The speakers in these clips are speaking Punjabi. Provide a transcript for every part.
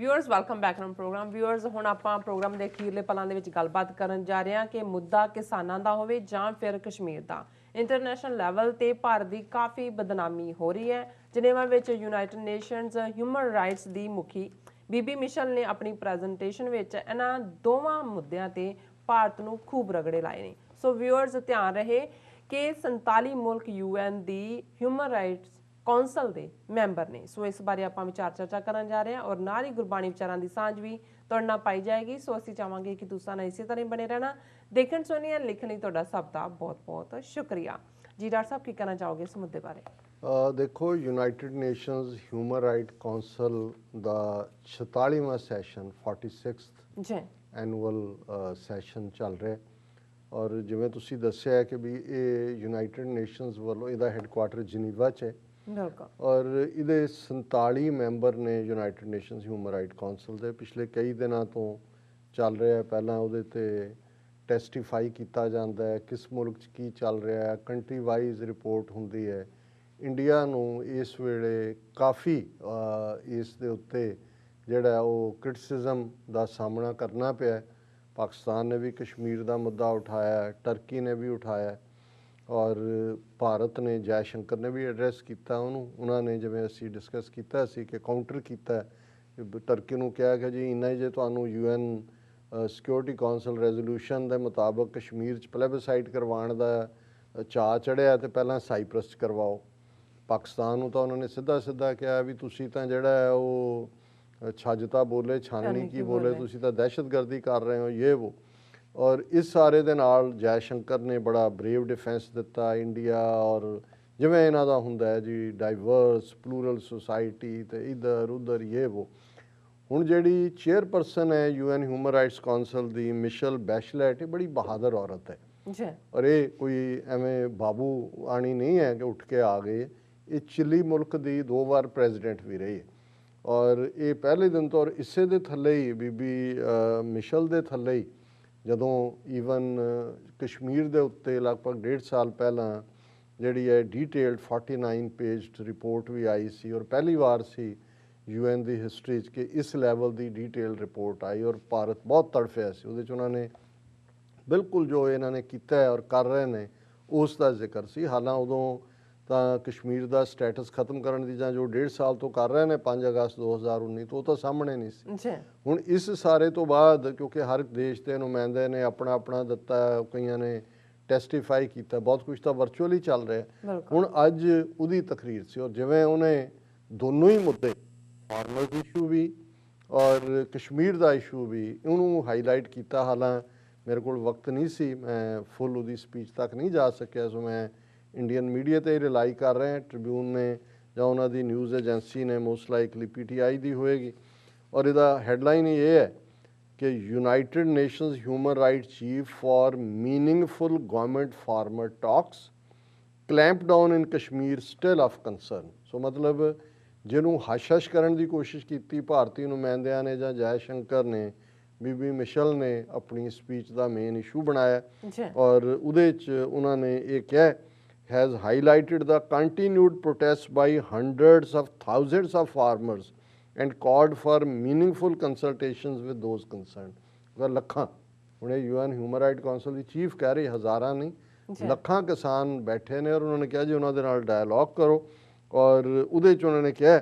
Viewers welcome back to programme. Viewers ਹੁਣ ਆਪਾਂ ਪ੍ਰੋਗਰਾਮ ਦੇ ਅਖੀਰਲੇ ਪਲਾਂ ਦੇ ਵਿੱਚ ਗੱਲਬਾਤ ਕਰਨ ਜਾ ਰਹੇ ਹਾਂ ਕਿ ਮੁੱਦਾ ਕਿਸਾਨਾਂ ਦਾ ਹੋਵੇ ਜਾਂ ਫਿਰ ਕਸ਼ਮੀਰ ਦਾ। ਇੰਟਰਨੈਸ਼ਨਲ ਲੈਵਲ ਤੇ ਭਾਰਤ ਦੀ ਕਾਫੀ ਬਦਨਾਮੀ ਹੋ ਰਹੀ ਹੈ। ਜਨੇਵਾ ਵਿੱਚ ਯੂਨਾਈਟਿਡ ਨੇਸ਼ਨਸ ਹਿਊਮਨ ਰਾਈਟਸ ਦੀ ਮੁਖੀ ਬੀਬੀ ਮਿਸ਼ਲ ਨੇ ਆਪਣੀ ਪ੍ਰੈਜੈਂਟੇਸ਼ਨ ਵਿੱਚ ਇਹਨਾਂ ਦੋਵਾਂ ਮੁੱਦਿਆਂ ਤੇ ਭਾਰਤ ਨੂੰ ਖੂਬ ਰਗੜੇ ਲਾਏ ਨੇ। ਸੋ ਵਿਊਅਰਸ ਧਿਆਨ ਰਹੇ ਕਿ 47 ਮੁਲਕ UN ਦੀ ਹਿਊਮਨ ਰਾਈਟਸ ਕੌਂਸਲ ਦੇ ਮੈਂਬਰ ਨੇ। ਸੋ ਇਸ ਬਾਰੇ ਆਪਾਂ ਵਿਚਾਰ ਚਰਚਾ ਕਰਨ ਜਾ ਰਹੇ ਹਾਂ ਔਰ ਨਾਲ ਹੀ ਗੁਰਬਾਣੀ ਵਿਚਾਰਾਂ ਦੀ ਸਾਂਝ ਵੀ ਤੁਹਾਡੇ ਨਾਲ ਪਾਈ ਜਾਏਗੀ। ਸੋ ਅਸੀਂ ਚਾਹਾਂਗੇ ਕਿ ਤੁਸੀਂ ਨਾਲ ਇਸੇ ਤਰ੍ਹਾਂ ਬਣੇ ਰਹਿਣਾ। ਦੇਖਣ ਸੁਣੀਏ ਲਿਖਣ ਲਈ ਤੁਹਾਡਾ ਸਭ ਦਾ ਬਹੁਤ ਬਹੁਤ ਸ਼ੁਕਰੀਆ ਜੀ। ਡਾਕਟਰ ਸਾਹਿਬ ਕੀ ਕਹਿਣਾ ਚਾਹੋਗੇ ਇਸ ਮੁੱਦੇ ਬਾਰੇ? ਦੇਖੋ, United Nations human right council ਦਾ 46ਵਾਂ ਸੈਸ਼ਨ 46th ਜੀ ਐਨੂਅਲ ਸੈਸ਼ਨ ਚੱਲ ਰਿਹਾ ਔਰ ਜਿਵੇਂ ਤੁਸੀਂ ਦੱਸਿਆ ਕਿ ਵੀ ਇਹ ਯੂਨਾਈਟਿਡ ਨੇਸ਼ਨਸ ਵੱਲੋਂ ਇਹਦਾ ਹੈੱਡਕੁਆਟਰ ਜਨੀਵਾ 'ਚ ਹੈ ਔਰ ਇਹਦੇ 47 ਮੈਂਬਰ ਨੇ United Nations human right council ਦੇ। ਪਿਛਲੇ ਕਈ ਦਿਨਾਂ ਤੋਂ ਚੱਲ ਰਿਹਾ। ਪਹਿਲਾਂ ਉਹਦੇ ਤੇ ਟੈਸਟੀਫਾਈ ਕੀਤਾ ਜਾਂਦਾ ਹੈ ਕਿਸ ਮੁਲਕ 'ਚ ਕੀ ਚੱਲ ਰਿਹਾ ਹੈ, ਕੰਟਰੀ ਵਾਈਜ਼ ਰਿਪੋਰਟ ਹੁੰਦੀ ਹੈ। ਇੰਡੀਆ ਨੂੰ ਇਸ ਵੇਲੇ ਕਾਫੀ ਇਸ ਦੇ ਉੱਤੇ ਜਿਹੜਾ ਉਹ ਕ੍ਰਿਟਿਸਿਜ਼ਮ ਦਾ ਸਾਹਮਣਾ ਕਰਨਾ ਪਿਆ। ਪਾਕਿਸਤਾਨ ਨੇ ਵੀ ਕਸ਼ਮੀਰ ਦਾ ਮੁੱਦਾ ਉਠਾਇਆ, ਟਰਕੀ ਨੇ ਵੀ ਉਠਾਇਆ ਔਰ ਭਾਰਤ ਨੇ ਜੈ ਸ਼ੰਕਰ ਨੇ ਵੀ ਐਡਰੈਸ ਕੀਤਾ ਉਹਨੂੰ। ਉਹਨਾਂ ਨੇ ਜਿਵੇਂ ਅਸੀਂ ਡਿਸਕਸ ਕੀਤਾ ਸੀ ਕਿ ਕਾਊਂਟਰ ਕੀਤਾ, ਟਰਕੀ ਨੂੰ ਕਿਹਾ ਕਿ ਜੀ ਇੰਨਾ ਹੀ ਜੇ ਤੁਹਾਨੂੰ UN ਸਿਕਿਉਰਿਟੀ ਕੌਂਸਲ ਰੈਜ਼ੋਲੂਸ਼ਨ ਦੇ ਮੁਤਾਬਕ ਕਸ਼ਮੀਰ 'ਚ ਪਲੇਬਸਾਈਟ ਕਰਵਾਉਣ ਦਾ ਚਾਅ ਚੜ੍ਹਿਆ ਤੇ ਪਹਿਲਾਂ ਸਾਈਪਰਸ 'ਚ ਕਰਵਾਓ। ਪਾਕਿਸਤਾਨ ਨੂੰ ਤਾਂ ਉਹਨਾਂ ਨੇ ਸਿੱਧਾ ਕਿਹਾ ਵੀ ਤੁਸੀਂ ਤਾਂ ਜਿਹੜਾ ਹੈ ਉਹ ਛੱਜਤਾ ਬੋਲੇ ਛਾਨਣੀ ਕੀ ਬੋਲੇ, ਤੁਸੀਂ ਤਾਂ ਦਹਿਸ਼ਤਗਰਦੀ ਕਰ ਰਹੇ ਹੋ ਇਹ ਵੋ। ਔਰ ਇਸ ਸਾਰੇ ਦੇ ਨਾਲ ਜੈ ਸ਼ੰਕਰ ਨੇ ਬੜਾ ਬਰੇਵ ਡਿਫੈਂਸ ਦਿੱਤਾ ਇੰਡੀਆ ਔਰ ਜਿਵੇਂ ਇਹਨਾਂ ਦਾ ਹੁੰਦਾ ਹੈ ਜੀ ਡਾਈਵਰਸ ਪਲੂਰਲ ਸੁਸਾਇਟੀ ਤੇ ਇੱਧਰ ਉੱਧਰ ਇਹ ਵੋ। ਹੁਣ ਜਿਹੜੀ ਚੇਅਰਪਰਸਨ ਹੈ UN ਹਿਊਮਨ ਰਾਈਟਸ ਕੌਂਸਲ ਦੀ ਮਿਸ਼ਲ ਬੈਸ਼ਲੈਟ, ਇਹ ਬੜੀ ਬਹਾਦਰ ਔਰਤ ਹੈ ਔਰ ਇਹ ਕੋਈ ਐਵੇਂ ਬਾਬੂ ਆਣੀ ਨਹੀਂ ਹੈ ਕਿ ਉੱਠ ਕੇ ਆ ਗਏ। ਇਹ ਚਿਲੀ ਮੁਲਕ ਦੀ 2 ਵਾਰ ਪ੍ਰੈਜ਼ੀਡੈਂਟ ਵੀ ਰਹੀ ਹੈ ਔਰ ਇਹ ਪਹਿਲੇ ਦਿਨ ਤੋਂ ਔਰ ਇਸੇ ਦੇ ਥੱਲੇ ਹੀ ਬੀਬੀ ਮਿਸ਼ਲ ਦੇ ਥੱਲੇ ਹੀ ਜਦੋਂ ਈਵਨ ਕਸ਼ਮੀਰ ਦੇ ਉੱਤੇ ਲਗਭਗ 1.5 ਸਾਲ ਪਹਿਲਾਂ ਜਿਹੜੀ ਹੈ ਡੀਟੇਲਡ 49 ਪੇਜ ਰਿਪੋਰਟ ਵੀ ਆਈ ਸੀ ਔਰ ਪਹਿਲੀ ਵਾਰ ਸੀ UN ਦੀ ਹਿਸਟਰੀ 'ਚ ਕਿ ਇਸ ਲੈਵਲ ਦੀ ਡੀਟੇਲ ਰਿਪੋਰਟ ਆਈ ਔਰ ਭਾਰਤ ਬਹੁਤ ਤੜਫਿਆ ਸੀ ਉਹਦੇ 'ਚ। ਉਹਨਾਂ ਨੇ ਬਿਲਕੁਲ ਜੋ ਇਹਨਾਂ ਨੇ ਕੀਤਾ ਹੈ ਔਰ ਕਰ ਰਹੇ ਨੇ ਉਸ ਦਾ ਜ਼ਿਕਰ ਸੀ। ਹਾਲਾਂ ਉਦੋਂ ਤਾਂ ਕਸ਼ਮੀਰ ਦਾ ਸਟੇਟਸ ਖਤਮ ਕਰਨ ਦੀ ਜਾਂ ਜੋ 1.5 ਸਾਲ ਤੋਂ ਕਰ ਰਹੇ ਨੇ 5 ਅਗਸਤ 2019 ਤੋਂ, ਉਹ ਤਾਂ ਸਾਹਮਣੇ ਨਹੀਂ ਸੀ। ਹੁਣ ਇਸ ਸਾਰੇ ਤੋਂ ਬਾਅਦ ਕਿਉਂਕਿ ਹਰ ਦੇਸ਼ ਦੇ ਨੁਮਾਇੰਦੇ ਨੇ ਆਪਣਾ ਦਿੱਤਾ, ਕਈਆਂ ਨੇ ਟੈਸਟੀਫਾਈ ਕੀਤਾ, ਬਹੁਤ ਕੁਝ ਤਾਂ ਵਰਚੁਅਲੀ ਚੱਲ ਰਿਹਾ। ਹੁਣ ਅੱਜ ਉਹਦੀ ਤਕਰੀਰ ਸੀ ਔਰ ਜਿਵੇਂ ਉਹਨੇ ਦੋਨੋਂ ਹੀ ਮੁੱਦੇ ਫਾਰਮਰਸ ਇਸ਼ੂ ਵੀ ਔਰ ਕਸ਼ਮੀਰ ਦਾ ਇਸ਼ੂ ਵੀ ਉਹਨੂੰ ਹਾਈਲਾਈਟ ਕੀਤਾ। ਹਾਲਾਂ ਮੇਰੇ ਕੋਲ ਵਕਤ ਨਹੀਂ ਸੀ, ਮੈਂ ਫੁੱਲ ਉਹਦੀ ਸਪੀਚ ਤੱਕ ਨਹੀਂ ਜਾ ਸਕਿਆ, ਸੋ ਮੈਂ ਇੰਡੀਅਨ ਮੀਡੀਆ 'ਤੇ ਰਿਲਾਈ ਕਰ ਰਹੇ। ਟ੍ਰਿਬਿਊਨ ਨੇ ਜਾਂ ਉਹਨਾਂ ਦੀ ਨਿਊਜ਼ ਏਜੰਸੀ ਨੇ ਮੋਸਟ ਲਾਈਕਲੀ PTI ਦੀ ਹੋਏਗੀ ਔਰ ਇਹਦਾ ਹੈਡਲਾਈਨ ਇਹ ਹੈ ਕਿ United Nations human rights chief for meaningful government farmer talks clamp down in Kashmir still of concern. So ਮਤਲਬ ਜਿਹਨੂੰ ਹਸ਼ ਕਰਨ ਦੀ ਕੋਸ਼ਿਸ਼ ਕੀਤੀ ਭਾਰਤੀ ਨੁਮਾਇੰਦਿਆਂ ਨੇ ਜਾਂ ਜੈ ਸ਼ੰਕਰ ਨੇ, ਬੀਬੀ ਮਿਸ਼ਲ ਨੇ ਆਪਣੀ ਸਪੀਚ ਦਾ ਮੇਨ ਇਸ਼ੂ ਬਣਾਇਆ ਔਰ ਉਹਦੇ 'ਚ ਉਹਨਾਂ ਨੇ ਇਹ ਕਿਹਾ has highlighted the continued protests by hundreds of thousands of farmers and called for meaningful consultations with those concerned। ਅਗਰ ਲੱਖਾਂ, ਹੁਣ ਇਹ UN ਹਿਊਮਨ ਰਾਈਟ ਕੌਂਸਲ ਦੀ ਚੀਫ ਕਹਿ ਰਹੀ ਹਜ਼ਾਰਾਂ ਨਹੀਂ ਲੱਖਾਂ ਕਿਸਾਨ ਬੈਠੇ ਨੇ ਔਰ ਉਹਨਾਂ ਨੇ ਕਿਹਾ ਜੀ ਉਹਨਾਂ ਦੇ ਨਾਲ ਡਾਇਲੋਗ ਕਰੋ ਔਰ ਉਹਦੇ 'ਚ ਉਹਨਾਂ ਨੇ ਕਿਹਾ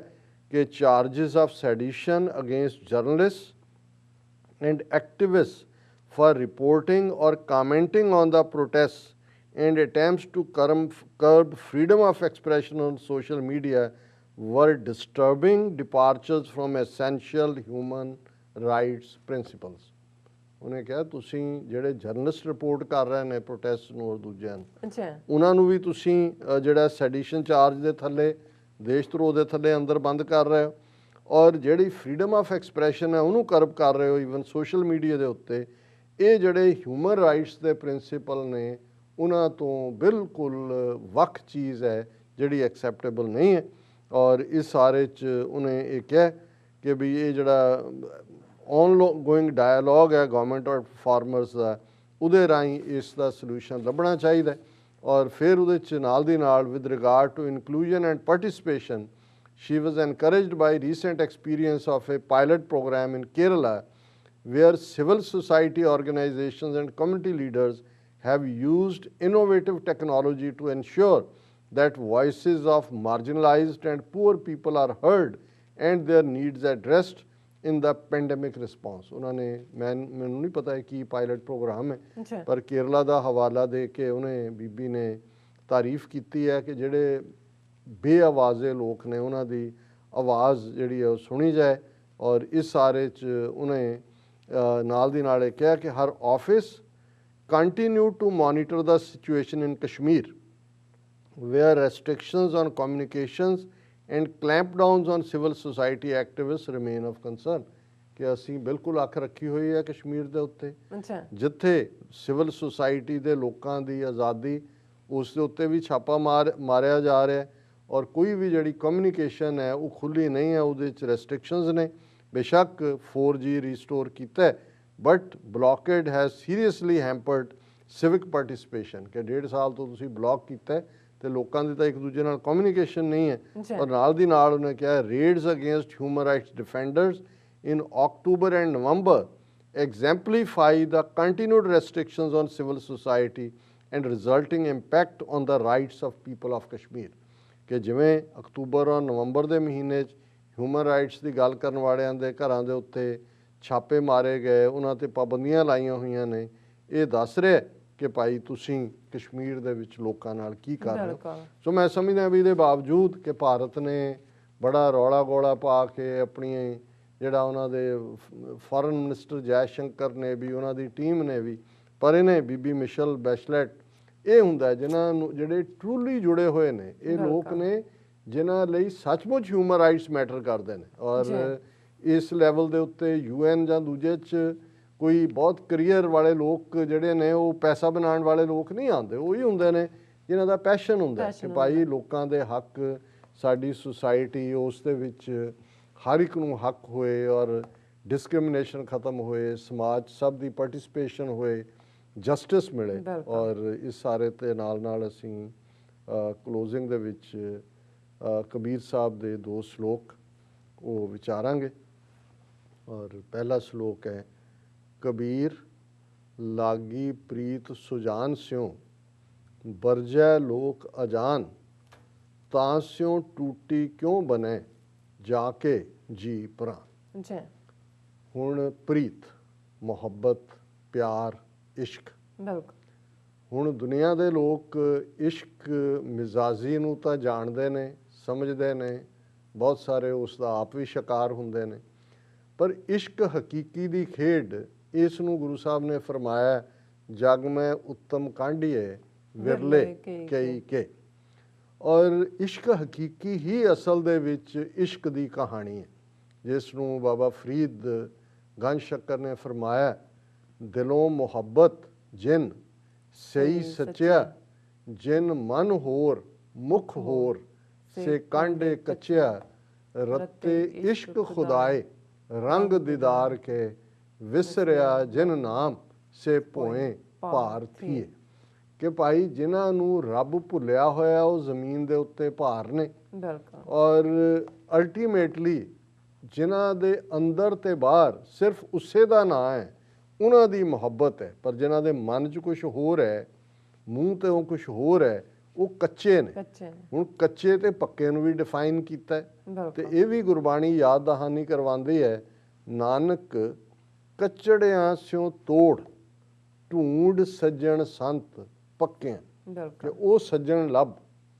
ਕਿ charges of sedition against journalist and activist for reporting ਔਰ commenting on the protest and attempts to curb freedom of expression on social media were disturbing departures from essential human rights principles। ਉਹਨੇ ਕਿਹਾ ਤੁਸੀਂ ਜਿਹੜੇ ਜਰਨਲਿਸਟ ਰਿਪੋਰਟ ਕਰ ਰਹੇ ਨੇ ਪ੍ਰੋਟੈਸਟ ਨੂੰ ਔਰ ਦੂਜਿਆਂ ਨੂੰ, ਉਹਨਾਂ ਨੂੰ ਵੀ ਤੁਸੀਂ ਜਿਹੜਾ ਸੈਡੀਸ਼ਨ ਚਾਰਜ ਦੇ ਥੱਲੇ ਦੇਸ਼ ਧਰੋਹ ਦੇ ਥੱਲੇ ਅੰਦਰ ਬੰਦ ਕਰ ਰਹੇ ਹੋ ਔਰ ਜਿਹੜੀ ਫਰੀडम ਆਫ ਐਕਸਪ੍ਰੈਸ਼ਨ ਹੈ ਉਹਨੂੰ ਕਰਬ ਕਰ ਰਹੇ ਹੋ ਈਵਨ ਸੋਸ਼ਲ ਮੀਡੀਆ ਦੇ ਉੱਤੇ। ਇਹ ਜਿਹੜੇ ਹਿਊਮਨ ਰਾਈਟਸ ਦੇ ਪ੍ਰਿੰਸੀਪਲ ਨੇ ਉਹਨਾਂ ਤੋਂ ਬਿਲਕੁਲ ਵੱਖ ਚੀਜ਼ ਹੈ ਜਿਹੜੀ ਐਕਸੈਪਟੇਬਲ ਨਹੀਂ ਹੈ ਔਰ ਇਸ ਸਾਰੇ 'ਚ ਉਹਨੇ ਇਹ ਕਿਹਾ ਕਿ ਵੀ ਇਹ ਜਿਹੜਾ ਔਨ ਗੋਇੰਗ ਡਾਇਲੋਗ ਹੈ ਗਵਰਨਮੈਂਟ ਔਰ ਫਾਰਮਰਸ ਦਾ, ਉਹਦੇ ਰਾਹੀਂ ਇਸ ਦਾ ਸਲਿਊਸ਼ਨ ਲੱਭਣਾ ਚਾਹੀਦਾ ਔਰ ਫਿਰ ਉਹਦੇ 'ਚ ਨਾਲ ਦੀ ਨਾਲ with regard to inclusion and participation She was encouraged by recent experience of a pilot program in Kerala where civil society organizations and community leaders have used innovative technology to ensure that voices of marginalized and poor people are heard and their needs addressed in the pandemic response। उन्होंने ਮੈਨੂੰ नहीं पता है कि पायलट प्रोग्राम है पर केरला ਦਾ ਹਵਾਲਾ ਦੇ ਕੇ ਉਹਨੇ ਬੀਬੀ ਨੇ ਤਾਰੀਫ ਕੀਤੀ ਹੈ ਕਿ ਜਿਹੜੇ ਬੇਆਵਾਜ਼ੇ ਲੋਕ ਨੇ ਉਹਨਾਂ ਦੀ ਆਵਾਜ਼ ਜਿਹੜੀ ਹੈ ਉਹ ਸੁਣੀ ਜਾਏ ਔਰ ਇਸ ਸਾਰੇ 'ਚ ਉਹਨੇ ਨਾਲ ਦੀ ਨਾਲ ਇਹ ਕਿਹਾ ਕਿ ਹਰ office continue to monitor the situation in Kashmir where restrictions on communications and clampdowns on civil society activists remain of concern। ਕਿ ਅਸੀਂ ਬਿਲਕੁਲ ਅੱਖ ਰੱਖੀ ਹੋਈ ਹੈ ਕਸ਼ਮੀਰ ਦੇ ਉੱਤੇ ਜਿੱਥੇ ਸਿਵਲ ਸੁਸਾਇਟੀ ਦੇ ਲੋਕਾਂ ਦੀ ਆਜ਼ਾਦੀ ਉਸ ਦੇ ਉੱਤੇ ਵੀ ਛਾਪਾ ਮਾਰਿਆ ਜਾ ਰਿਹਾ ਔਰ ਕੋਈ ਵੀ ਜਿਹੜੀ ਕਮਿਊਨੀਕੇਸ਼ਨ ਹੈ ਉਹ ਖੁੱਲ੍ਹੀ ਨਹੀਂ ਹੈ, ਉਹਦੇ 'ਚ ਰੈਸਟ੍ਰਿਕਸ਼ਨਸ ਨੇ। ਬੇਸ਼ੱਕ 4G ਰੀਸਟੋਰ ਕੀਤਾ but blockade has seriously hampered civic participation ਕਿ 1.5 ਸਾਲ ਤੋਂ ਤੁਸੀਂ ਬਲੌਕ ਕੀਤਾ ਤੇ ਲੋਕਾਂ ਦੀ ਤਾਂ ਇੱਕ ਦੂਜੇ ਨਾਲ ਕਮਿਊਨੀਕੇਸ਼ਨ ਨਹੀਂ ਹੈ। ਔਰ ਨਾਲ ਦੀ ਨਾਲ ਉਹਨੇ ਕਿਹਾ raids against human rights defenders in October and November exemplify the continued restrictions on civil society and resulting impact on the rights of people of Kashmir। ਕਿ ਜਿਵੇਂ ਅਕਤੂਬਰ ਔਰ ਨਵੰਬਰ ਦੇ ਮਹੀਨੇ 'ਚ ਹਿਊਮਨ ਰਾਈਟਸ ਦੀ ਗੱਲ ਕਰਨ ਵਾਲਿਆਂ ਦੇ ਘਰਾਂ ਦੇ ਉੱਤੇ ਛਾਪੇ ਮਾਰੇ ਗਏ, ਉਹਨਾਂ 'ਤੇ ਪਾਬੰਦੀਆਂ ਲਾਈਆਂ ਹੋਈਆਂ ਨੇ, ਇਹ ਦੱਸ ਰਿਹਾ ਕਿ ਭਾਈ ਤੁਸੀਂ ਕਸ਼ਮੀਰ ਦੇ ਵਿੱਚ ਲੋਕਾਂ ਨਾਲ ਕੀ ਕਰ ਰਹੇ ਹੋ। ਸੋ ਮੈਂ ਸਮਝਦਾ ਵੀ ਇਹਦੇ ਬਾਵਜੂਦ ਕਿ ਭਾਰਤ ਨੇ ਬੜਾ ਰੌਲਾ ਗੋਲਾ ਪਾ ਕੇ ਆਪਣੀ ਜਿਹੜਾ ਉਹਨਾਂ ਦੇ ਫੋਰਨ ਮਿਨਿਸਟਰ ਜੈ ਸ਼ੰਕਰ ਨੇ ਵੀ ਉਹਨਾਂ ਦੀ ਟੀਮ ਨੇ ਵੀ ਪਰ ਇਹਨੇ ਬੀਬੀ ਮਿਸ਼ਲ ਬੈਚਲੇਟ ਇਹ ਹੁੰਦਾ ਜਿਨ੍ਹਾਂ ਨੂੰ ਜਿਹੜੇ ਟਰੂਲੀ ਜੁੜੇ ਹੋਏ ਨੇ ਇਹ ਲੋਕ ਨੇ ਜਿਨ੍ਹਾਂ ਲਈ ਸੱਚਮੁੱਚ ਹਿਊਮਨ ਰਾਈਟਸ ਮੈਟਰ ਕਰਦੇ ਨੇ ਔਰ ਇਸ ਲੈਵਲ ਦੇ ਉੱਤੇ UN ਜਾਂ ਦੂਜੇ 'ਚ ਕੋਈ ਬਹੁਤ ਕਰੀਅਰ ਵਾਲੇ ਲੋਕ ਜਿਹੜੇ ਨੇ ਉਹ ਪੈਸਾ ਬਣਾਉਣ ਵਾਲੇ ਲੋਕ ਨਹੀਂ ਆਉਂਦੇ, ਉਹੀ ਹੁੰਦੇ ਨੇ ਜਿਨ੍ਹਾਂ ਦਾ ਪੈਸ਼ਨ ਹੁੰਦਾ ਕਿ ਭਾਈ ਲੋਕਾਂ ਦੇ ਹੱਕ ਸਾਡੀ ਸੁਸਾਇਟੀ ਉਸ ਦੇ ਵਿੱਚ ਹਰ ਇੱਕ ਨੂੰ ਹੱਕ ਹੋਏ ਔਰ ਡਿਸਕ੍ਰਿਮੀਨੇਸ਼ਨ ਖਤਮ ਹੋਏ, ਸਮਾਜ ਸਭ ਦੀ ਪਾਰਟਿਸਿਪੇਸ਼ਨ ਹੋਏ, ਜਸਟਿਸ ਮਿਲੇ। ਔਰ ਇਸ ਸਾਰੇ ਤੇ ਨਾਲ ਅਸੀਂ ਕਲੋਜ਼ਿੰਗ ਦੇ ਵਿੱਚ ਕਬੀਰ ਸਾਹਿਬ ਦੇ 2 ਸ਼ਲੋਕ ਉਹ ਵਿਚਾਰਾਂਗੇ ਔਰ ਪਹਿਲਾ ਸ਼ਲੋਕ ਹੈ ਕਬੀਰ ਲਾਗੀ ਪ੍ਰੀਤ ਸੁਜਾਨ ਸਿਉ ਬਰਜੈ ਲੋਕ ਅਜਾਨ ਤਾਂ ਸਿਉ ਟੂਟੀ ਕਿਉਂ ਬਨੇ ਜਾ ਕੇ ਜੀ ਪ੍ਰਾਨ। ਹੁਣ ਪ੍ਰੀਤ ਮੁਹੱਬਤ ਪਿਆਰ ਇਸ਼ਕ ਹੁਣ ਦੁਨੀਆ ਦੇ ਲੋਕ ਇਸ਼ਕ ਮਿਜ਼ਾਜੀ ਨੂੰ ਤਾਂ ਜਾਣਦੇ ਨੇ ਸਮਝਦੇ ਨੇ, ਬਹੁਤ ਸਾਰੇ ਉਸ ਦਾ ਆਪ ਵੀ ਸ਼ਿਕਾਰ ਹੁੰਦੇ ਨੇ ਪਰ ਇਸ਼ਕ ਹਕੀਕੀ ਦੀ ਖੇਡ ਇਸ ਨੂੰ ਗੁਰੂ ਸਾਹਿਬ ਨੇ ਫਰਮਾਇਆ ਜਗ ਮੈਂ ਉੱਤਮ ਕਾਂਢੀਏ ਵਿਰਲੇ ਕਈ ਕੇ। ਔਰ ਇਸ਼ਕ ਹਕੀਕੀ ਹੀ ਅਸਲ ਦੇ ਵਿੱਚ ਇਸ਼ਕ ਦੀ ਕਹਾਣੀ ਹੈ ਜਿਸ ਨੂੰ ਬਾਬਾ ਫਰੀਦ ਗੰਜ ਸ਼ੱਕਰ ਨੇ ਫਰਮਾਇਆ ਦਿਲੋਂ ਮੁਹੱਬਤ ਜਿਨ ਸਹੀ ਸੱਚਿਆ ਜਿਨ ਮਨ ਹੋਰ ਮੁਖ ਹੋਰ ਸੇ ਕਾਂਡੇ ਕੱਚਿਆ ਰੱਤੇ ਇਸ਼ਕ ਖੁਦਾਏ ਰੰਗ ਦੀਦਾਰ ਕੇ ਵਿਸਰਿਆ ਜਿਨ ਨਾਮ ਸੇ ਭੋਏ ਭਾਰ ਥੀਏ। ਕਿ ਭਾਈ ਜਿਨ੍ਹਾਂ ਨੂੰ ਰੱਬ ਭੁੱਲਿਆ ਹੋਇਆ ਉਹ ਜ਼ਮੀਨ ਦੇ ਉੱਤੇ ਭਾਰ ਨੇ ਔਰ ਅਲਟੀਮੇਟਲੀ ਜਿਨ੍ਹਾਂ ਦੇ ਅੰਦਰ ਤੇ ਬਾਹਰ ਸਿਰਫ ਉਸੇ ਦਾ ਨਾਂ ਹੈ ਉਹਨਾਂ ਦੀ ਮੁਹੱਬਤ ਹੈ ਪਰ ਜਿਨ੍ਹਾਂ ਦੇ ਮਨ 'ਚ ਕੁਛ ਹੋਰ ਹੈ ਮੂੰਹ ਤੇ ਉਹ ਕੁਛ ਹੋਰ ਹੈ ਉਹ ਕੱਚੇ ਨੇ। ਹੁਣ ਕੱਚੇ ਤੇ ਪੱਕੇ ਨੂੰ ਵੀ ਡਿਫਾਈਨ ਕੀਤਾ ਤੇ ਇਹ ਵੀ ਗੁਰਬਾਣੀ ਯਾਦ ਦਹਾਨੀ ਕਰਵਾਉਂਦੀ ਹੈ ਨਾਨਕ ਕੱਚੜਿਆਂ ਸਿਉ ਤੋੜ ਢੂੰਡ ਸੱਜਣ ਸੰਤ ਪੱਕਿਆਂ ਕਿ ਉਹ ਸੱਜਣ ਲੱਭ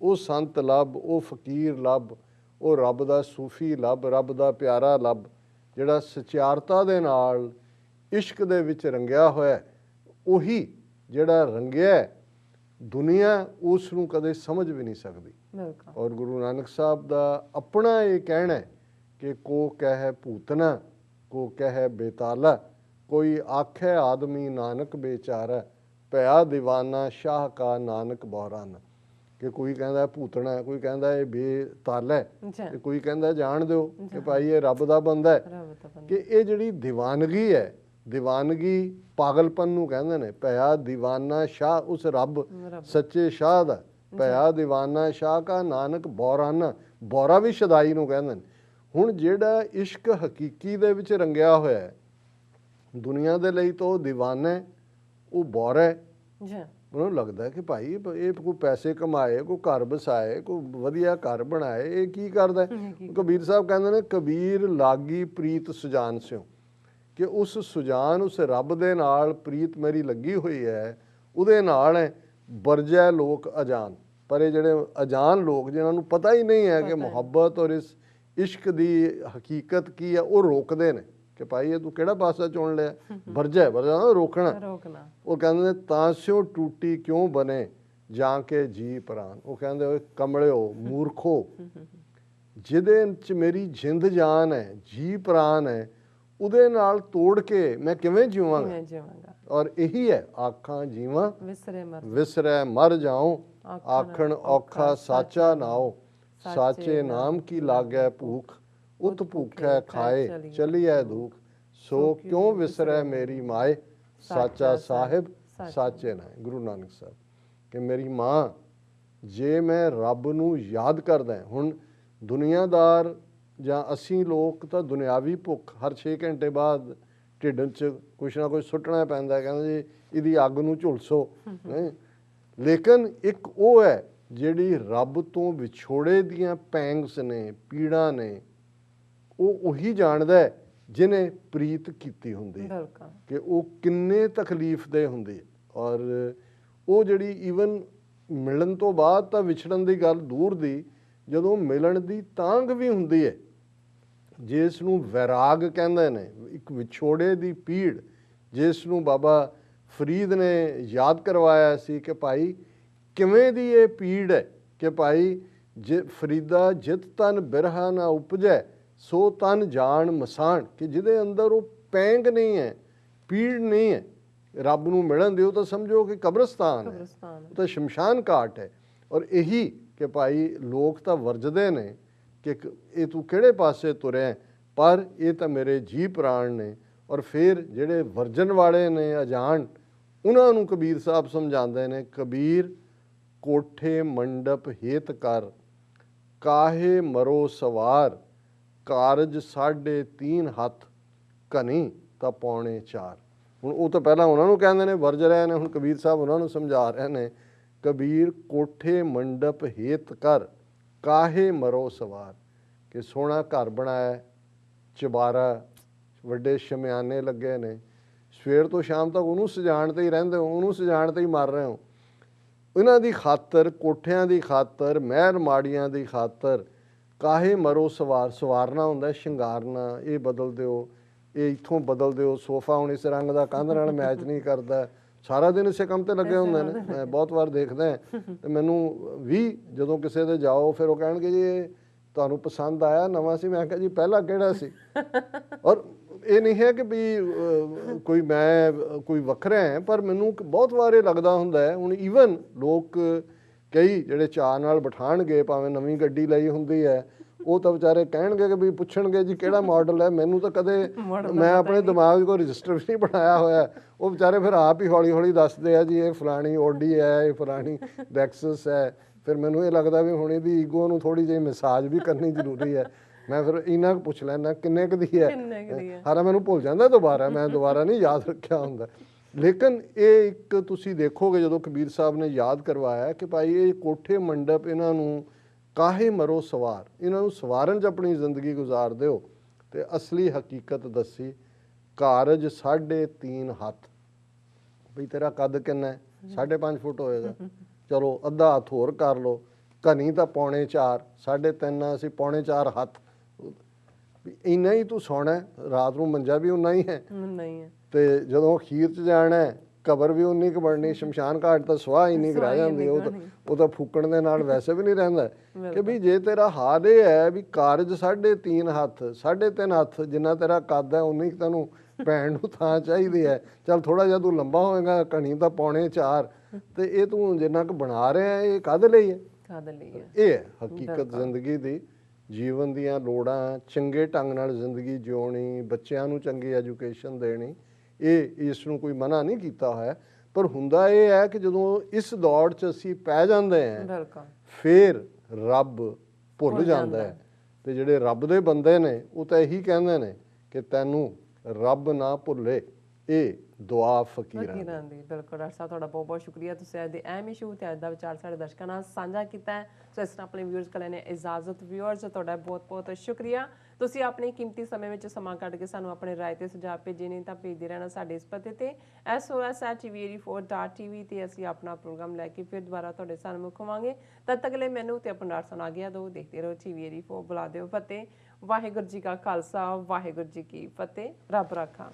ਉਹ ਸੰਤ ਲੱਭ ਉਹ ਫਕੀਰ ਲੱਭ ਉਹ ਰੱਬ ਦਾ ਸੂਫੀ ਲੱਭ ਰੱਬ ਦਾ ਪਿਆਰਾ ਲੱਭ ਜਿਹੜਾ ਸਚਿਆਰਤਾ ਦੇ ਨਾਲ ਇਸ਼ਕ ਦੇ ਵਿੱਚ ਰੰਗਿਆ ਹੋਇਆ ਉਹੀ ਜਿਹੜਾ ਰੰਗਿਆ ਦੁਨੀਆ ਉਸ ਨੂੰ ਕਦੇ ਸਮਝ ਵੀ ਨਹੀਂ ਸਕਦੀ। ਔਰ ਗੁਰੂ ਨਾਨਕ ਸਾਹਿਬ ਦਾ ਆਪਣਾ ਇਹ ਕਹਿਣਾ ਕਿ ਕੋ ਕਹਿ ਭੂਤਨਾ ਕੋ ਕਹਿ ਬੇਤਾਲਾ ਕੋਈ ਆਖੇ ਆਦਮੀ ਨਾਨਕ ਬੇਚਾਰਾ ਭਇਆ ਦੀਵਾਨਾ ਸ਼ਾਹ ਕਾ ਨਾਨਕ ਬਹਿਰਾਨਾ। ਕਿ ਕੋਈ ਕਹਿੰਦਾ ਭੂਤਣਾ ਕੋਈ ਕਹਿੰਦਾ ਇਹ ਬੇਤਾਲਾ ਤੇ ਕੋਈ ਕਹਿੰਦਾ ਜਾਣ ਦਿਓ ਕਿ ਭਾਈ ਇਹ ਰੱਬ ਦਾ ਬੰਦਾ ਹੈ। ਕਿ ਇਹ ਜਿਹੜੀ ਦੀਵਾਨਗੀ ਹੈ ਦੀਵਾਨਗੀ ਪਾਗਲਪਨ ਨੂੰ ਕਹਿੰਦੇ ਨੇ ਭਇਆ ਦੀਵਾਨਾ ਸ਼ਾਹ ਉਸ ਰੱਬ ਸੱਚੇ ਸ਼ਾਹ ਦਾ ਭਇਆ ਦੀਵਾਨਾ ਸ਼ਾਹ ਕਾ ਨਾਨਕ ਬੌਰਾਨਾ, ਬੌਰਾ ਵੀ ਸ਼ਦਾਈ ਨੂੰ ਕਹਿੰਦੇ ਨੇ। ਹੁਣ ਜਿਹੜਾ ਇਸ਼ਕ ਹਕੀਕੀ ਦੇ ਵਿੱਚ ਰੰਗਿਆ ਹੋਇਆ ਹੈ, ਦੁਨੀਆ ਦੇ ਲਈ ਤਾਂ ਉਹ ਦੀਵਾਨਾ ਹੈ, ਉਹ ਬੌਰਾ ਹੈ। ਉਹਨੂੰ ਲੱਗਦਾ ਕਿ ਭਾਈ ਇਹ ਕੋਈ ਪੈਸੇ ਕਮਾਏ, ਕੋਈ ਘਰ ਵਸਾਏ, ਕੋਈ ਵਧੀਆ ਘਰ ਬਣਾਏ, ਇਹ ਕੀ ਕਰਦਾ? ਕਬੀਰ ਸਾਹਿਬ ਕਹਿੰਦੇ ਨੇ ਕਬੀਰ ਲਾਗੀ ਪ੍ਰੀਤ ਸੁਜਾਨ ਸਿਓ, ਕਿ ਉਸ ਸੁਜਾਨ, ਉਸ ਰੱਬ ਦੇ ਨਾਲ ਪ੍ਰੀਤ ਮੇਰੀ ਲੱਗੀ ਹੋਈ ਹੈ, ਉਹਦੇ ਨਾਲ ਹੈ। ਵਰਜੈ ਲੋਕ ਅਜਾਨ, ਪਰ ਇਹ ਜਿਹੜੇ ਅਜਾਨ ਲੋਕ ਜਿਨ੍ਹਾਂ ਨੂੰ ਪਤਾ ਹੀ ਨਹੀਂ ਹੈ ਕਿ ਮੁਹੱਬਤ ਔਰ ਇਸ ਇਸ਼ਕ ਦੀ ਹਕੀਕਤ ਕੀ ਹੈ, ਉਹ ਰੋਕਦੇ ਨੇ ਕਿ ਭਾਈ ਇਹ ਤੂੰ ਕਿਹੜਾ ਪਾਸਾ ਚੁਣ ਲਿਆ। ਵਰਜੈ, ਵਰਜਾ ਰੋਕਣਾ। ਉਹ ਕਹਿੰਦੇ ਨੇ ਤਾਂ ਸਿਓ ਟੂਟੀ ਕਿਉਂ ਬਨੇ ਜਾਂ ਕੇ ਜੀ ਪ੍ਰਾਨ। ਉਹ ਕਹਿੰਦੇ ਓਏ ਕਮਲਿਓ, ਮੂਰਖੋ, ਜਿਹਦੇ 'ਚ ਮੇਰੀ ਜਿੰਦ ਜਾਨ ਹੈ, ਜੀ ਪ੍ਰਾਨ ਹੈ, ਉਹਦੇ ਨਾਲ ਤੋੜ ਕੇ ਮੈਂ ਕਿਵੇਂ ਜੀਵਾਂਗਾ। ਔਰ ਇਹੀ ਹੈ ਆਖਾਂ ਜੀਵਾਂ ਵਿਸਰੈ ਮਰ ਜਾਉ, ਆਖਣ ਔਖਾ ਸਾਚਾ ਨਾਉ, ਸਾਚੇ ਨਾਮ ਕੀ ਲਾਗੈ ਭੂਖ, ਉਤ ਭੂਖੈ ਖਾਏ ਚਲੀਐ ਦੁਖ, ਸੋ ਕਿਉਂ ਵਿਸਰੈ ਮੇਰੀ ਮਾਏ, ਸਾਚਾ ਸਾਹਿਬ ਸਾਚੇ ਨਾ। ਗੁਰੂ ਨਾਨਕ ਸਾਹਿਬ ਕਿ ਮੇਰੀ ਮਾਂ, ਜੇ ਮੈਂ ਰੱਬ ਨੂੰ ਯਾਦ ਕਰਦਾ, ਹੁਣ ਦੁਨੀਆਦਾਰ ਜਾਂ ਅਸੀਂ ਲੋਕ ਤਾਂ ਦੁਨਿਆਵੀ ਭੁੱਖ ਹਰ 6 ਘੰਟੇ ਬਾਅਦ ਢਿੱਡ 'ਚ ਕੁਛ ਨਾ ਕੁਛ ਸੁੱਟਣਾ ਪੈਂਦਾ, ਕਹਿੰਦੇ ਜੀ ਇਹਦੀ ਅੱਗ ਨੂੰ ਝੁਲਸੋ। ਨਹੀਂ, ਲੇਕਿਨ ਇੱਕ ਉਹ ਹੈ ਜਿਹੜੀ ਰੱਬ ਤੋਂ ਵਿਛੋੜੇ ਦੀਆਂ ਪੈਂਗਸ ਨੇ, ਪੀੜਾਂ ਨੇ, ਉਹ ਉਹੀ ਜਾਣਦਾ ਹੈ ਜਿਹਨੇ ਪ੍ਰੀਤ ਕੀਤੀ ਹੁੰਦੀ ਕਿ ਉਹ ਕਿੰਨੇ ਤਕਲੀਫ ਦੇ ਹੁੰਦੀ। ਔਰ ਉਹ ਜਿਹੜੀ ਈਵਨ ਮਿਲਣ ਤੋਂ ਬਾਅਦ ਤਾਂ ਵਿਛੜਨ ਦੀ ਗੱਲ ਦੂਰ ਦੀ, ਜਦੋਂ ਮਿਲਣ ਦੀ ਤਾਂਘ ਵੀ ਹੁੰਦੀ ਹੈ, ਜਿਸ ਨੂੰ ਵੈਰਾਗ ਕਹਿੰਦੇ ਨੇ, ਇੱਕ ਵਿਛੋੜੇ ਦੀ ਪੀੜ, ਜਿਸ ਨੂੰ ਬਾਬਾ ਫਰੀਦ ਨੇ ਯਾਦ ਕਰਵਾਇਆ ਸੀ ਕਿ ਭਾਈ ਕਿਵੇਂ ਦੀ ਇਹ ਪੀੜ ਹੈ ਕਿ ਭਾਈ ਜੇ ਫਰੀਦਾ ਜਿਤ ਤਨ ਬਿਰਹਾ ਨਾ ਉਪਜੈ, ਸੋ ਤਨ ਜਾਣ ਮਸਾਣ, ਕਿ ਜਿਹਦੇ ਅੰਦਰ ਉਹ ਪੈਂਗ ਨਹੀਂ ਹੈ, ਪੀੜ ਨਹੀਂ ਹੈ। ਰੱਬ ਨੂੰ ਮਿਲਣ ਦਿਓ ਤਾਂ ਸਮਝੋ ਕਿ ਕਬਰਸਤਾਨ ਹੈ, ਉਹ ਤਾਂ ਸ਼ਮਸ਼ਾਨ ਘਾਟ ਹੈ। ਔਰ ਇਹੀ ਕਿ ਭਾਈ ਲੋਕ ਤਾਂ ਵਰਜਦੇ ਨੇ ਕਿ ਇਹ ਤੂੰ ਕਿਹੜੇ ਪਾਸੇ ਤੁਰਿਆ, ਪਰ ਇਹ ਤਾਂ ਮੇਰੇ ਜੀ ਪ੍ਰਾਣ ਨੇ। ਔਰ ਫਿਰ ਜਿਹੜੇ ਵਰਜਨ ਵਾਲੇ ਨੇ ਅਜਾਣ, ਉਹਨਾਂ ਨੂੰ ਕਬੀਰ ਸਾਹਿਬ ਸਮਝਾਉਂਦੇ ਨੇ, ਕਬੀਰ ਕੋਠੇ ਮੰਡਪ ਹੇਤ ਕਰ, ਕਾਹੇ ਮਰੋ ਸਵਾਰ, ਕਾਰਜ 3.5 ਹੱਥ, ਘਨੀ ਤਾਂ 4.25। ਹੁਣ ਉਹ ਤਾਂ ਪਹਿਲਾਂ ਉਹਨਾਂ ਨੂੰ ਕਹਿੰਦੇ ਨੇ ਵਰਜ ਰਹੇ ਨੇ, ਹੁਣ ਕਬੀਰ ਸਾਹਿਬ ਉਹਨਾਂ ਨੂੰ ਸਮਝਾ ਰਹੇ ਨੇ, ਕਬੀਰ ਕੋਠੇ ਮੰਡਪ ਹੇਤ ਕਰ, ਕਾਹੇ ਮਰੋ ਸਵਾਰ, ਕਿ ਸੋਹਣਾ ਘਰ ਬਣਾਇਆ, ਚੁਬਾਰਾ, ਵੱਡੇ ਸ਼ਮਿਆਨੇ ਲੱਗੇ ਨੇ, ਸਵੇਰ ਤੋਂ ਸ਼ਾਮ ਤੱਕ ਉਹਨੂੰ ਸਜਾਉਣ ਤੇ ਹੀ ਰਹਿੰਦੇ ਹੋ, ਉਹਨੂੰ ਸਜਾਉਣ ਤੇ ਹੀ ਮਰ ਰਹੇ ਹੋ। ਇਹਨਾਂ ਦੀ ਖਾਤਰ, ਕੋਠਿਆਂ ਦੀ ਖਾਤਰ, ਮਹਿਰ ਮਾੜੀਆਂ ਦੀ ਖਾਤਰ, ਕਾਹੇ ਮਰੋ ਸਵਾਰ, ਸਵਾਰਨਾ ਹੁੰਦਾ ਸ਼ਿੰਗਾਰਨਾ, ਇਹ ਬਦਲ ਦਿਓ, ਇਹ ਇੱਥੋਂ ਬਦਲ ਦਿਓ, ਸੋਫਾ ਹੁਣ ਇਸ ਰੰਗ ਦਾ ਕੰਧ ਨਾਲ ਮੈਚ ਨਹੀਂ ਕਰਦਾ, ਸਾਰਾ ਦਿਨ ਇਸੇ ਕੰਮ ਤੇ ਲੱਗੇ ਹੁੰਦੇ ਨੇ। ਮੈਂ ਬਹੁਤ ਵਾਰ ਦੇਖਦਾ ਤੇ ਮੈਨੂੰ ਵੀ ਜਦੋਂ ਕਿਸੇ ਦੇ ਜਾਓ ਫਿਰ ਉਹ ਕਹਿਣਗੇ ਜੀ ਇਹ ਤੁਹਾਨੂੰ ਪਸੰਦ ਆਇਆ, ਨਵਾਂ ਸੀ। ਮੈਂ ਕਿਹਾ ਜੀ ਪਹਿਲਾਂ ਕਿਹੜਾ ਸੀ। ਔਰ ਇਹ ਨਹੀਂ ਹੈ ਕਿ ਵੀ ਕੋਈ ਮੈਂ ਕੋਈ ਵੱਖਰਾ ਹੈ, ਪਰ ਮੈਨੂੰ ਬਹੁਤ ਵਾਰ ਇਹ ਲੱਗਦਾ ਹੁੰਦਾ ਹੈ। ਹੁਣ ਈਵਨ ਲੋਕ ਕਈ ਜਿਹੜੇ ਚਾਅ ਨਾਲ ਬਿਠਾਣਗੇ, ਭਾਵੇਂ ਨਵੀਂ ਗੱਡੀ ਲਈ ਹੁੰਦੀ ਹੈ, ਉਹ ਤਾਂ ਵਿਚਾਰੇ ਕਹਿਣਗੇ ਕਿ ਵੀ ਪੁੱਛਣਗੇ ਜੀ ਕਿਹੜਾ ਮਾਡਲ ਹੈ। ਮੈਨੂੰ ਤਾਂ ਕਦੇ, ਮੈਂ ਆਪਣੇ ਦਿਮਾਗ 'ਚ ਕੋਈ ਰਜਿਸਟਰ ਵੀ ਨਹੀਂ ਬਣਾਇਆ ਹੋਇਆ। ਉਹ ਵਿਚਾਰੇ ਫਿਰ ਆਪ ਹੀ ਹੌਲੀ ਹੌਲੀ ਦੱਸਦੇ ਆ ਜੀ ਇਹ ਫਲਾਣੀ ਓਡੀ ਹੈ, ਇਹ ਫਲਾਣੀ ਲੈਕਸਸ ਹੈ। ਫਿਰ ਮੈਨੂੰ ਇਹ ਲੱਗਦਾ ਵੀ ਹੁਣ ਇਹਦੀ ਈਗੋ ਨੂੰ ਥੋੜ੍ਹੀ ਜਿਹੀ ਮਸਾਜ ਵੀ ਕਰਨੀ ਜ਼ਰੂਰੀ ਹੈ। ਮੈਂ ਫਿਰ ਇੰਨਾ ਕੁ ਪੁੱਛ ਲੈਂਦਾ ਕਿੰਨੇ ਕੁ ਦੀ ਹੈ, ਹਾਰਾ ਮੈਨੂੰ ਭੁੱਲ ਜਾਂਦਾ ਦੁਬਾਰਾ, ਮੈਂ ਦੁਬਾਰਾ ਨਹੀਂ ਯਾਦ ਰੱਖਿਆ ਹੁੰਦਾ। ਲੇਕਿਨ ਇਹ ਇੱਕ ਤੁਸੀਂ ਦੇਖੋਗੇ ਜਦੋਂ ਕਬੀਰ ਸਾਹਿਬ ਨੇ ਯਾਦ ਕਰਵਾਇਆ ਕਿ ਭਾਈ ਇਹ ਕੋਠੇ ਮੰਡਪ, ਇਹਨਾਂ ਨੂੰ ਕਾਹੇ ਮਰੋ ਸਵਾਰ, ਇਹਨਾਂ ਨੂੰ ਸਵਾਰਨ 'ਚ ਆਪਣੀ ਜ਼ਿੰਦਗੀ ਗੁਜ਼ਾਰ ਦਿਓ। ਤੇ ਅਸਲੀ ਹਕੀਕਤ ਦੱਸੀ, ਕਾਰਜ 3.5 ਹੱਥ, ਬਈ ਤੇਰਾ ਕੱਦ ਕਿੰਨਾ ਹੈ? 5.5 ਫੁੱਟ ਹੋਏਗਾ, ਚਲੋ ਅੱਧਾ ਹੱਥ ਹੋਰ ਕਰ ਲਓ, ਘਣੀ ਤਾਂ 4.25, 3.5 ਅਸੀਂ 4.25 ਹੱਥ, ਇੰਨਾ ਹੀ ਤੂੰ ਸੌਣਾ, ਰਾਤ ਨੂੰ ਮੰਜਾ ਵੀ ਉਨਾ ਹੀ ਹੈ। ਤੇ ਜਦੋਂ ਅਖੀਰ 'ਚ ਜਾਣਾ, ਕਬਰ ਵੀ ਉਨੀ ਕੁ ਬਣਨੀ, ਸ਼ਮਸ਼ਾਨ ਘਾਟ ਤਾਂ ਸੁਆਹ ਇੰਨੀ ਕੁ ਰਹਿ ਜਾਂਦੀ, ਉਹ ਤਾਂ ਫੂਕਣ ਦੇ ਨਾਲ ਵੈਸੇ ਵੀ ਨਹੀਂ ਰਹਿੰਦਾ। ਕਿ ਵੀ ਜੇ ਤੇਰਾ ਹਾਲ ਇਹ ਹੈ ਵੀ ਕਾਰਜ 3.5 ਹੱਥ, 3.5 ਹੱਥ ਜਿੰਨਾ ਤੇਰਾ ਕੱਦ ਹੈ, ਉਨੀ ਕੁ ਤੈਨੂੰ ਭੈਣ ਨੂੰ ਥਾਂ ਚਾਹੀਦੀ ਹੈ। ਚੱਲ ਥੋੜ੍ਹਾ ਜਿਹਾ ਤੂੰ ਲੰਬਾ ਹੋਏਗਾ, ਘਣੀ ਤਾਂ 4.25, ਤੇ ਇਹ ਤੂੰ ਜਿੰਨਾ ਕੁ ਬਣਾ ਰਿਹਾ ਇਹ ਕਾਹਦੇ ਲਈ ਹੈ? ਇਹ ਹੈ ਹਕੀਕਤ ਜ਼ਿੰਦਗੀ ਦੀ। ਜੀਵਨ ਦੀਆਂ ਲੋੜਾਂ, ਚੰਗੇ ਢੰਗ ਨਾਲ ਜ਼ਿੰਦਗੀ ਜਿਉਣੀ, ਬੱਚਿਆਂ ਨੂੰ ਚੰਗੀ ਐਜੂਕੇਸ਼ਨ ਦੇਣੀ, ਇਹ ਇਸ ਨੂੰ ਕੋਈ ਮਨਾ ਨਹੀਂ ਕੀਤਾ ਹੋਇਆ। ਪਰ ਹੁੰਦਾ ਇਹ ਹੈ ਕਿ ਜਦੋਂ ਇਸ ਦੌੜ 'ਚ ਅਸੀਂ ਪੈ ਜਾਂਦੇ ਹਾਂ ਬਿਲਕੁਲ ਫਿਰ ਰੱਬ ਭੁੱਲ ਜਾਂਦਾ ਹੈ। ਤੇ ਜਿਹੜੇ ਰੱਬ ਦੇ ਬੰਦੇ ਨੇ ਉਹ ਤਾਂ ਇਹੀ ਕਹਿੰਦੇ ਨੇ ਕਿ ਤੈਨੂੰ ਰੱਬ ਨਾ ਭੁੱਲੇ, ਇਹ ਦੁਆ ਫਕੀਰਾਂ ਦੀ। ਬਿਲਕੁਲ ਡਾਕਟਰ ਸਾਹਿਬ, ਤੁਹਾਡਾ ਬਹੁਤ ਬਹੁਤ ਸ਼ੁਕਰੀਆ। ਤੁਸੀਂ ਅੱਜ ਦੇ ਅਹਿਮ ਇਸ਼ੂ ਤੇ ਅੱਜ ਦਾ ਵਿਚਾਰ ਸਾਡੇ ਦਰਸ਼ਕਾਂ ਨਾਲ ਸਾਂਝਾ ਕੀਤਾ ਹੈ। ਸੋ ਇਸ ਤਰ੍ਹਾਂ ਆਪਣੇ ਵਿਊਅਰਸ ਕੋਲ ਲੈਣੇ ਇਜਾਜ਼ਤ। ਵਿਊਅਰਸ, ਤੁਹਾਡਾ ਬਹੁਤ ਬਹੁਤ ਸ਼ੁਕਰੀਆ। ਤੁਸੀਂ ਆਪਣੇ ਕੀਮਤੀ ਸਮੇਂ ਵਿੱਚ ਸਮਾਂ ਕੱਢ ਕੇ ਸਾਨੂੰ ਆਪਣੇ ਰਾਏ ਤੇ ਸੁਝਾਅ ਭੇਜੇ ਨੇ, ਤਾਂ ਭੇਜਦੇ ਰਹਿਣਾ ਸਾਡੇ ਇਸ ਪਤੇ ਤੇ sos@tv84.tv ਤੇ ਅਸੀਂ ਆਪਣਾ ਪ੍ਰੋਗਰਾਮ ਲੈ ਕੇ ਫਿਰ ਦੁਬਾਰਾ ਤੁਹਾਡੇ ਸਾਹਮਣੇ ਹੋਵਾਂਗੇ। ਤਦ ਤੱਕ ਲਈ ਮੈਨੂੰ ਤੇ ਆਪਣਾ ਡਾਕਟਰ ਸਾਹਿਬ ਆ ਗਿਆ ਦੋ। ਦੇਖਦੇ ਰਹੋ TV84। ਬੁਲਾ ਦਿਓ ਫਤਿਹ। ਵਾਹਿਗੁਰੂ ਜੀ ਕਾ ਖਾਲਸਾ, ਵਾਹਿਗੁਰੂ ਜੀ ਕੀ ਫਤਿਹ। ਰੱਬ ਰਾਖਾ।